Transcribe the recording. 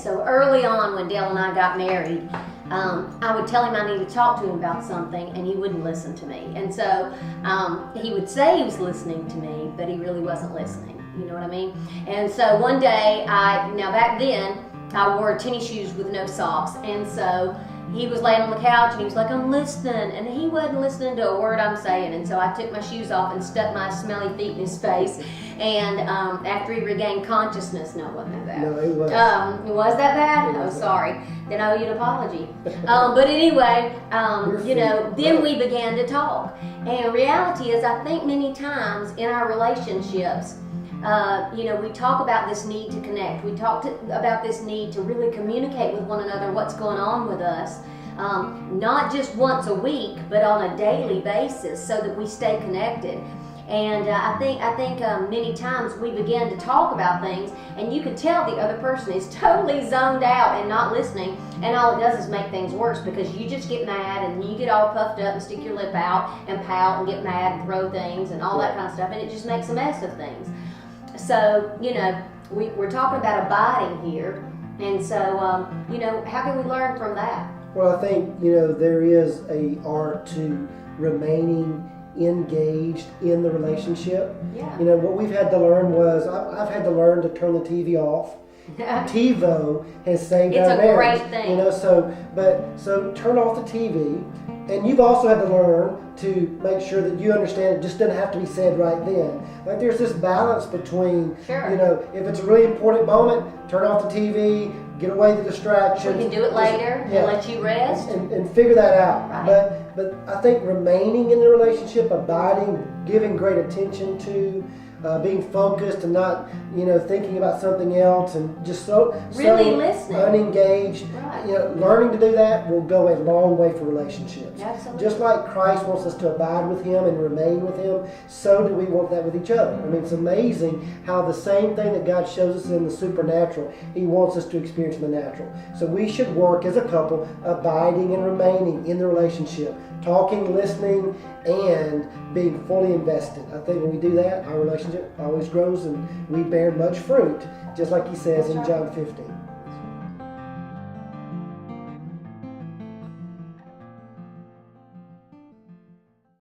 so early on when Dale and I got married, I would tell him I needed to talk to him about something, and he wouldn't listen to me. And so he would say he was listening to me, but he really wasn't listening. You know what I mean? And so one day, now back then, I wore tennis shoes with no socks, and so he was laying on the couch and he was like, I'm listening, and he wasn't listening to a word I'm saying. And so I took my shoes off and stuck my smelly feet in his face, and after he regained consciousness, no, it wasn't that bad. No, it was. Was that bad? Oh, sorry. Then I owe you an apology. But anyway, then we began to talk. And reality is, I think many times in our relationships, we talk about this need to connect. We talk about this need to really communicate with one another what's going on with us, not just once a week, but on a daily basis, so that we stay connected. And I think many times we begin to talk about things, and you can tell the other person is totally zoned out and not listening, and all it does is make things worse, because you just get mad and you get all puffed up and stick your lip out and pout and get mad and throw things and all that kind of stuff, and it just makes a mess of things. So, we're talking about abiding here, and so, how can we learn from that? Well, I think, there is a art to remaining engaged in the relationship. Yeah. What we've had to learn was, I've had to learn to turn the TV off. TiVo has saved our marriage. It's a great thing. So turn off the TV, and you've also had to learn to make sure that you understand it just doesn't have to be said right then. Like, there's this balance between, sure. If it's a really important moment, turn off the TV, get away the distractions. We can do it later and let you rest. And figure that out. Right. But I think remaining in the relationship, abiding, giving great attention to, being focused and not, thinking about something else, and just really listening, unengaged. Right. Learning to do that will go a long way for relationships. Absolutely. Just like Christ wants us to abide with Him and remain with Him, so do we want that with each other. I mean, it's amazing how the same thing that God shows us in the supernatural, He wants us to experience in the natural. So we should work as a couple, abiding and remaining in the relationship, talking, listening, and being fully invested. I think when we do that, our relationship always grows and we bear much fruit, just like He says in John 15.